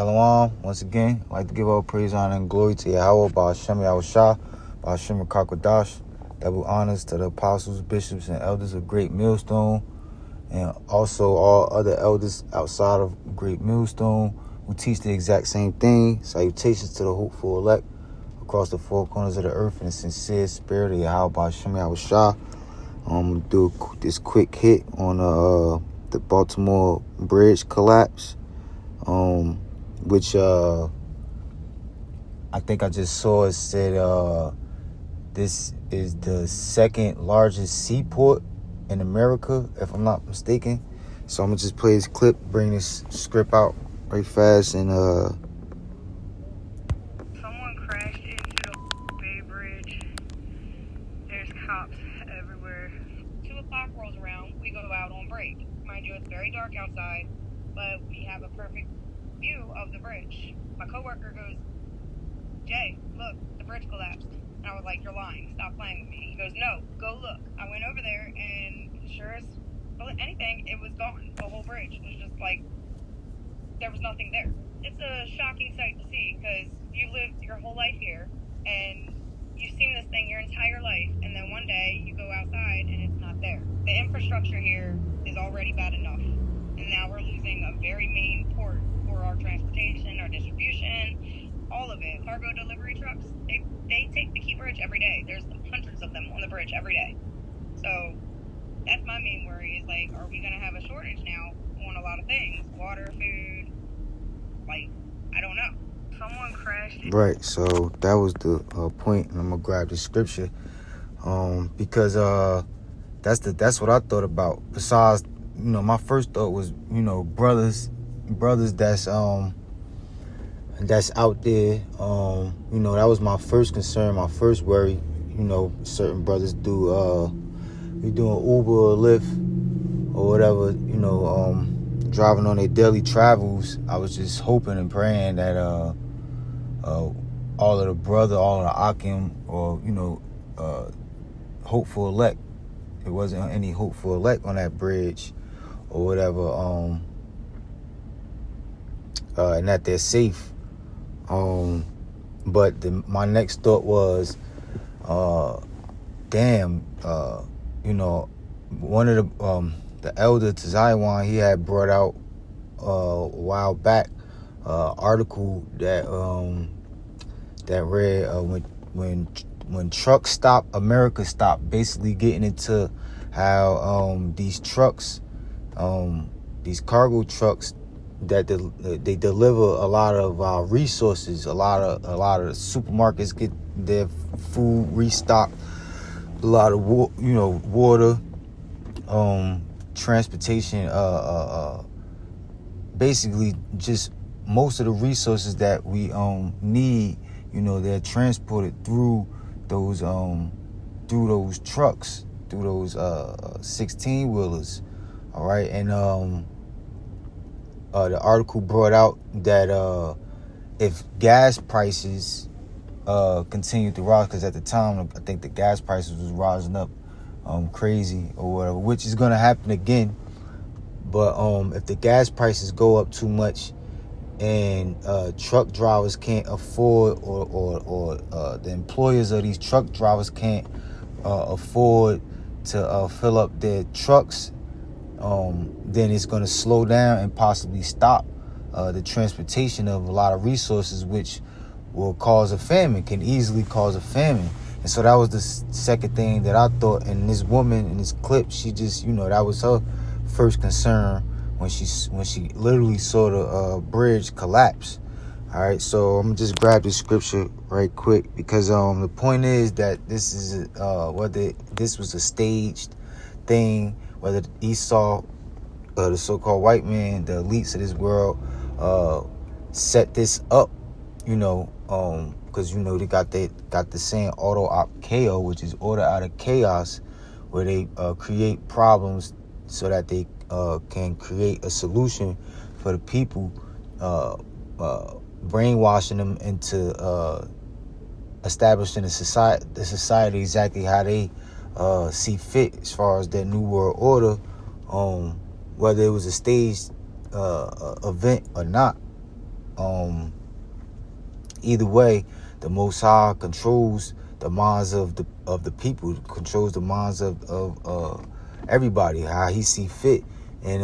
Shalom. Once again, I'd like to give all praise, honor, and glory to Yahweh, Ba'ashem Yahushua, Ba'ashem Kakwadash. Double honors to the apostles, bishops, and elders of Great Millstone, and also all other elders outside of Great Millstone who teach the exact same thing. Salutations to the hopeful elect across the four corners of the earth in the sincere spirit of Yahweh, Ba'ashem Yahushua. I'm going to do this quick hit on the Baltimore bridge collapse. Which I think I just saw it said this is the second largest seaport in America, if I'm not mistaken. So I'm gonna just play this clip, bring this script out right fast, and someone crashed into the Bay Bridge. There's cops everywhere. 2 o'clock rolls around, we go out on break. Mind you, it's very dark outside, but we have a perfect view of the bridge. My coworker goes, "Jay, look, the bridge collapsed." And I was like, "You're lying. Stop playing with me." He goes, "No, go look." I went over there, and sure as anything, it was gone. The whole bridge was just like, there was nothing there. It's a shocking sight to see, because you lived your whole life here, and you've seen this thing your entire life, and then one day you go outside, and it's not there. The infrastructure here is already bad enough, and now we're losing a very main port for our transportation, our distribution, all of it. Cargo delivery trucks, they take the Key Bridge every day. There's hundreds of them on the bridge every day. So that's my main worry, is like, are we going to have a shortage now on a lot of things? Water, food, like, I don't know. Someone crashed. Right, so that was the point, and I'm gonna grab the scripture because that's what I thought about. Besides, my first thought was, brothers that's out there. That was my first concern, my first worry. Certain brothers be doing Uber or Lyft or whatever, driving on their daily travels. I was just hoping and praying that all of the Akim, or hopeful elect, there wasn't any hopeful elect on that bridge or whatever, and that they're safe. But my next thought was, one of the elder Tzion, he had brought out a while back article that read when trucks stop, America stop, basically getting into how these trucks, these cargo trucks, that they deliver a lot of resources. A lot of the supermarkets get their food restocked. A lot of water, transportation, basically just most of the resources that we need. They're transported through those trucks, through those 16-wheelers. All right, and the article brought out that if gas prices continue to rise, because at the time I think the gas prices was rising up crazy or whatever, which is going to happen again. But if the gas prices go up too much and truck drivers can't afford, or the employers of these truck drivers can't afford to fill up their trucks, then it's going to slow down and possibly stop the transportation of a lot of resources, which will cause a famine, can easily cause a famine. And so that was the second thing that I thought. And this woman in this clip, she just, that was her first concern when she literally saw the bridge collapse. All right, so I'm gonna just grab this scripture right quick, because the point is that this is whether this was a staged thing, whether Esau, the so-called white man, the elites of this world, set this up, because they got the saying auto op chaos, which is order out of chaos, where they create problems so that they can create a solution for the people, brainwashing them into establishing the society exactly how they see fit as far as their new world order, whether it was a staged event or not. Either way, the Most High controls the minds of the people, controls the minds of everybody, how he see fit. And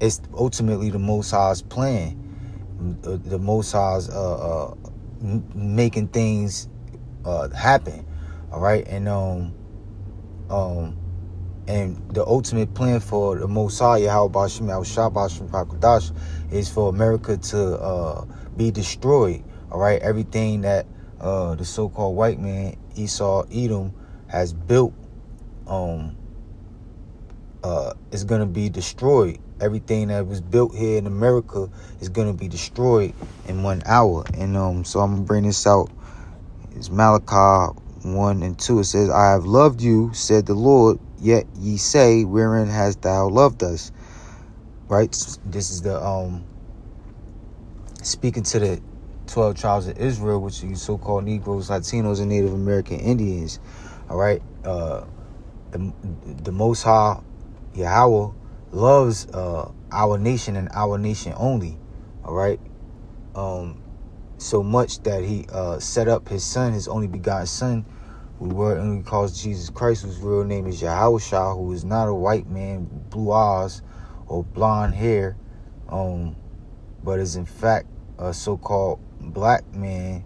it's ultimately the Most High's plan, the Most High's making things happen. All right, and the ultimate plan for the Most High, Yahweh Bashim, Yahushua is for America to be destroyed. All right, everything that the so-called white man, Esau, Edom, has built is going to be destroyed. Everything that was built here in America is going to be destroyed in 1 hour. And so I'm going to bring this out. It's Malachi 1 and 2. It says, I have loved you, said the Lord, yet ye say, wherein hast thou loved us? Right? This is the speaking to the 12 tribes of Israel, which are you so-called Negroes, Latinos, and Native American Indians. All right? The Most High, Yahweh, loves our nation and our nation only. All right? So much that he set up his son, his only begotten son, who he calls Jesus Christ, whose real name is Yahushua, who is not a white man, blue eyes or blonde hair, but is in fact a so-called black man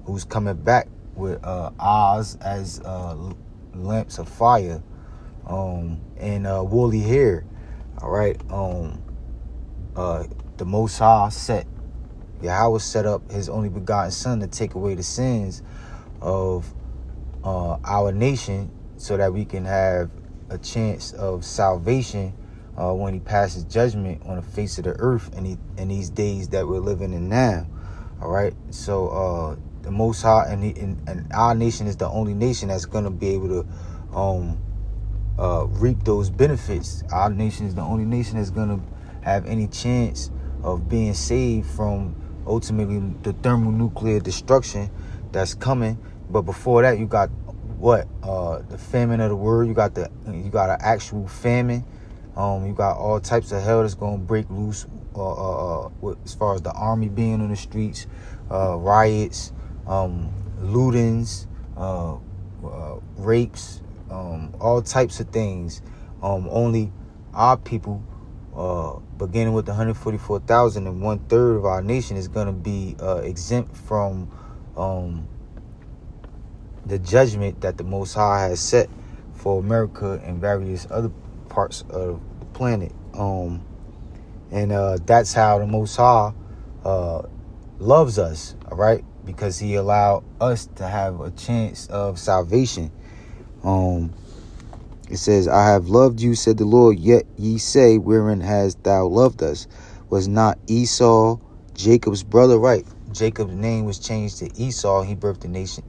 who's coming back with eyes as lamps of fire and woolly hair. All right. The Most High Yahweh set up his only begotten son to take away the sins of our nation, so that we can have a chance of salvation when he passes judgment on the face of the earth in these days that we're living in now. All right. So the Most High and our nation is the only nation that's going to be able to reap those benefits. Our nation is the only nation that's going to have any chance of being saved from ultimately the thermonuclear destruction that's coming. But before that, you got the famine of the world. You got an actual famine. You got all types of hell that's gonna break loose as far as the army being on the streets, riots, lootings, rapes, all types of things. Only our people, beginning with the 144,000, and 1/3 of our nation is going to be exempt from the judgment that the Most High has set for America and various other parts of the planet. And that's how the Most High loves us, all right? Because he allowed us to have a chance of salvation. It says, I have loved you, said the Lord, yet ye say, wherein hast thou loved us? Was not Esau Jacob's brother? Right. Jacob's name was changed to Esau. He birthed the nation.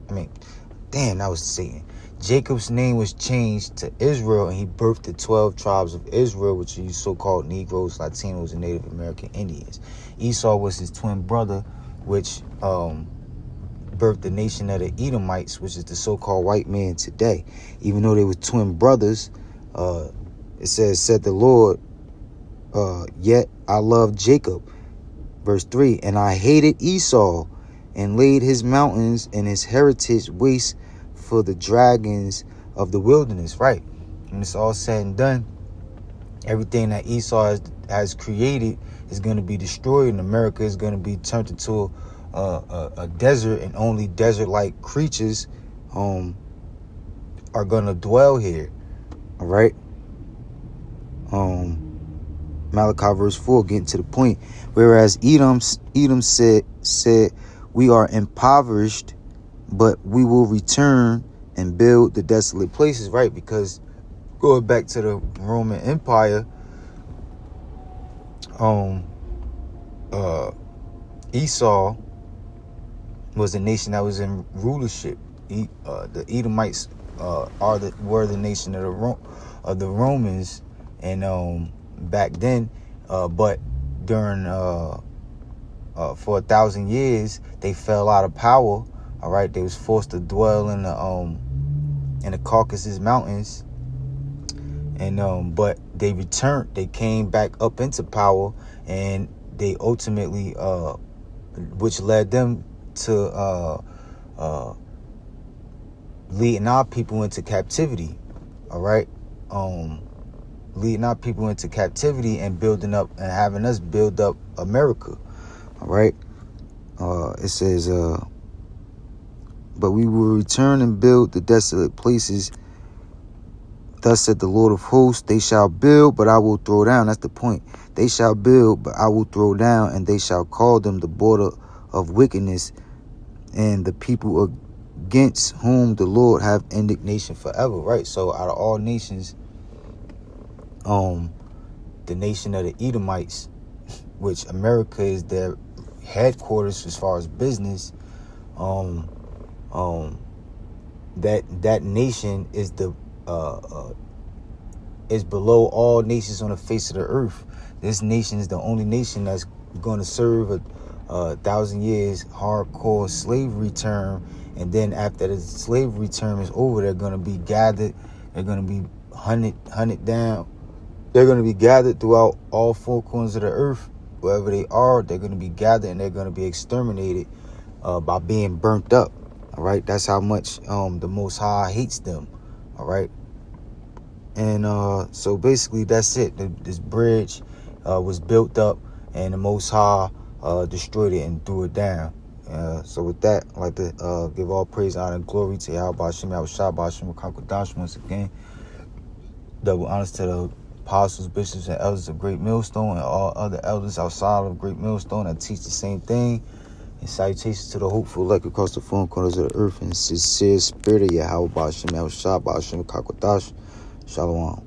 That was Satan. Jacob's name was changed to Israel, and he birthed the 12 tribes of Israel, which are so-called Negroes, Latinos, and Native American Indians. Esau was his twin brother, which birthed the nation of the Edomites, which is the so-called white man today. Even though they were twin brothers, it said the Lord, yet I loved Jacob. Verse 3, and I hated Esau, and laid his mountains and his heritage waste for the dragons of the wilderness. Right. When it's all said and done, everything that Esau has created is going to be destroyed, and America is going to be turned into a desert, and only desert-like creatures are going to dwell here. All right. Malachi verse 4, getting to the point. Whereas Edom said, we are impoverished, but we will return and build the desolate places. Right, because going back to the Roman Empire, Esau was a nation that was in rulership. The Edomites were the nation of the Romans, and back then, but during for 1,000 years they fell out of power. All right, they was forced to dwell in the Caucasus Mountains, And but they returned. They came back up into power, and they ultimately, which led them to leading our people into captivity. All right, leading our people into captivity and building up and having us build up America. All right. It says, but we will return and build the desolate places. Thus said the Lord of hosts, they shall build, but I will throw down. That's the point. They shall build, but I will throw down, and they shall call them the border of wickedness, and the people against whom the Lord have indignation forever. Right? So out of all nations, the nation of the Edomites, which America is their headquarters as far as business, that nation is the is below all nations on the face of the earth. This nation is the only nation that's going to serve a 1,000 years hardcore slavery term, and then after the slavery term is over, they're going to be gathered. They're going to be hunted down. They're going to be gathered throughout all four corners of the earth. Wherever they are, they're going to be gathered, and they're going to be exterminated by being burnt up. All right, that's how much the Most High hates them. All right, and so basically that's it. This bridge was built up, and the Most High destroyed it and threw it down. So with that, I'd like to give all praise, honor, and glory to Yahweh Hashem, Yahweh Shah, Hashem, Kakodash once again. Double honors to the apostles, bishops, and elders of Great Millstone, and all other elders outside of Great Millstone that teach the same thing. And salutations to the hopeful elect across the four corners of the earth, and sincere spirit of Yahweh Hashem, Yahweh Shah, Hashem, Kakodash. Shalom.